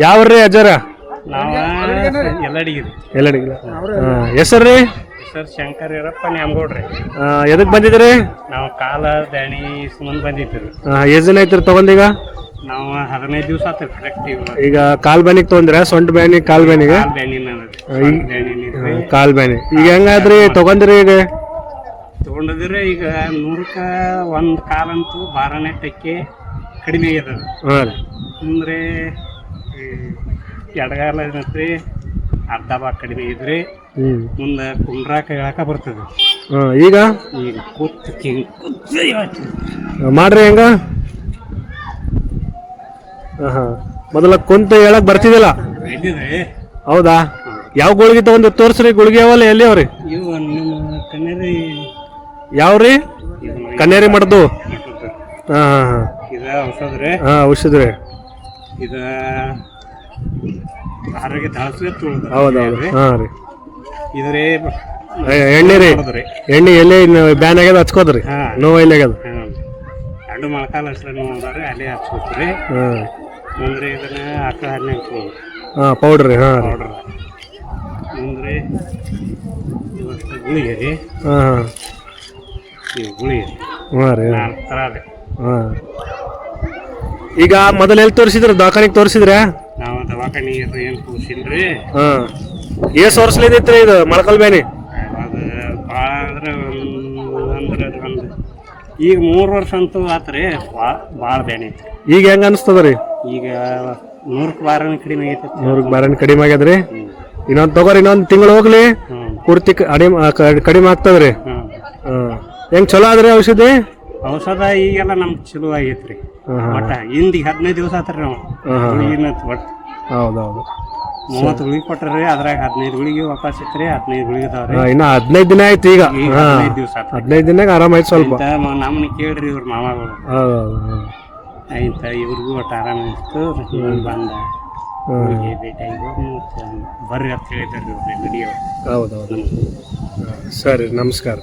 ಯಾವ್ರಿ ಅಜ್ಜಾರ? ನಾವು ಎಲ್ಲಡಿಗಿರಿ ಎಲ್ಲಡಿಗಿಲ್ಲ. ಹೆಸರು ರೀ? ಸರ್ ಶಂಕರ್ ಈರಪ್ಪ ನ್ಯಾಮಗೌಡ್ರಿ. ಎದಕ್ ಬಂದಿದ್ರಿ? ನಾವು ಕಾಲ ದಾಣಿ ಸುಮನ್ ಬಂದಿದ್ದೀವಿ. ಎಷ್ಟು ದಿನ ಐತ್ರಿ ತಗೊಂಡೀಗ? ನಾವು 15 ದಿವಸ ಆತ ಕರೆಕ್ಟ್. ಈಗ ಕಾಲ್ ಬ್ಯಾನಿಗೆ ತೊಗೊಂಡ್ರ? ಸೊಂಟ ಬ್ಯಾನಿ ಕಾಲ್ ಬ್ಯಾನಿಗೆ? ಕಾಲ್ ಬ್ಯಾನಿ ಈಗ ಹೆಂಗಾದ್ರಿ ತಗೊಂಡ್ರಿ? ಈಗ ತಗೊಂಡಿದ್ರೆ ಈಗ 100ಕ್ಕೆ 1 ಕಾಲಂತೂ 12ನೇ ಟಕ್ಕೆ ಕಡಿಮೆ ಆಗ್ಯದ. ಹಾಂ ರೀ. ಅಂದ್ರೆ ಎಡಗಾಲ ಏನತ್ರಿ ಅರ್ಧ ಭಾಗ ಕಡಿಮೆ ಇದ್ರಿ ಮುಂದೆ ಕುಂಡ್ರಾಕ ಹೇಳಕ ಬರ್ತದೆ. ಈಗ ಈಗ ಮಾಡ್ರಿ ಹೆಂಗ? ಮೊದಲ ಕುಂತ ಹೇಳಕ್ ಬರ್ತಿದಿಲ್ಲ. ಹೌದಾ? ಯಾವ ಗುಳಿಗೆ ತಗೊಂಡ್ ತೋರ್ಸ್ರಿ? ಗುಳಿಗೆ ಅವಲ್ಲ ಎಲ್ಲಿ ಅವ್ರಿ? ಇವು ನಿಮ್ಮ ಕನ್ನೇರಿ ಯಾವ್ರಿ? ಕನ್ನೇರಿ ಮಡ್ದು. ಇದ ಔಷಧ ರೀ. ಔಷಧ ರೀ. ಇದ ಆರೋಗ್ಯ ದಾಳ್ಸಿ. ಹೌದೌದು. ಹಾಂ ರೀ. ಇದ್ರಿ ಎಣ್ಣೆ ರೀ. ಎಣ್ಣೆ ಎಲ್ಲಿ ಬ್ಯಾನ್ ಆಗ್ಯದ ಹಚ್ಕೋದ್ರಿ? ನೋವು ಎಲ್ಲಿ ಆಗ್ಯದ? ಎರಡು ಮೊಳಕಾಲ ಹಸ್ರ ನೋಡ್ರಿ ಅಲ್ಲೇ ಹಚ್ಕೋತ್ರಿ. ಮುಂದ್ರಿ ಇದನ್ನ ಆಕಳ ಹಣ್ಣೆ ಪೌಡ್ರ್ ರೀ. ಪೌಡ್ರ್ ಮುಂದ್ರಿ ಇವತ್ತು ಗುಳಿಗೆ ರೀ. ಇವು ಗುಳಿಗೆ ರೀ. 4 ಥರ ರೀ. ಈಗ ಮೊದಲು ಎಲ್ಲಿ ತೋರಿಸಿದ್ರಿ? ದವಾಖಾನಿಗೆ ತೋರಿಸಿದ್ರೆ? ನಾವು ದವಾಖಾನಿ ಏನು ತೋರಿಸಿಲ್ರಿ. ಎಷ್ಟು ವರ್ಷಲಿದೈತ್ರಿ ಇದು ಮೊಳಕಾಲ್ ಬ್ಯಾನಿ? ಅದು ಭಾಳ ಅಂದ್ರೆ ಒಂದು ಈಗ 3 ವರ್ಷ ಅಂತೂ ಆತ್ರಿ. ಭಾಳ ಬ್ಯಾನಿ ಐತಿ. ಈಗ ಹೆಂಗ ಅನಿಸ್ತದ್ರಿ? ಈಗ 100ಕ್ಕೆ 12 ಕಡಿಮೆ ಆಗೈತಿ. 100ಕ್ಕೆ 12 ಕಡಿಮೆ ಆಗ್ಯದ್ರಿ. ಇನ್ನೊಂದು ತಗೋರಿ, ಇನ್ನೊಂದು ತಿಂಗಳು ಹೋಗ್ಲಿ ಪೂರ್ತಿ ಕಡಿಮೆ ಆಗ್ತದ್ರಿ. ಹೆಂಗ್ ಚಲೋ ಆದ್ರಿ ಔಷಧಿ? ಔಷಧ ಈಗೆಲ್ಲ ನಮ್ಗೆ ಚಲೋ ಆಗೈತ್ರಿ. ಒಟ್ಟ ಹಿಂದಿ 15 ದಿವಸ ಆತ್ರಿ ನಾವು ಒಟ್ಟು. ಹೌದೌದು. 30 ಗುಳಿಗೆ ಕೊಟ್ರಿ, ಅದ್ರಾಗ 15 ಗುಳಿಗೆ ವಾಪಸ್ ಇತ್ರಿ. 15 ಗುಳಿಗೆ ಅದಾವ್ರಿ. ಇನ್ನ 15 ದಿನ ಆಯ್ತು. ಈಗ 15 ದಿವಸ 15 ದಿನ ಆರಾಮ ಆಯ್ತು ಸ್ವಲ್ಪ. ನಮ್ಮನ್ನ ಕೇಳ್ರಿ ಇವ್ರ ಮಾಮಗಳು. ಆಯ್ತ ಇವ್ರಿಗೂ ಒಟ್ಟು ಆರಾಮ ಇತ್ತು. ಬಂದ ಭೇಟಿಯಾಗಿ ಬರ್ರಿ ಅಂತ ಹೇಳಿದ್ರಿ ವಿಡಿಯೋ. ಹೌದೌದು. ಸರಿ, ನಮಸ್ಕಾರ.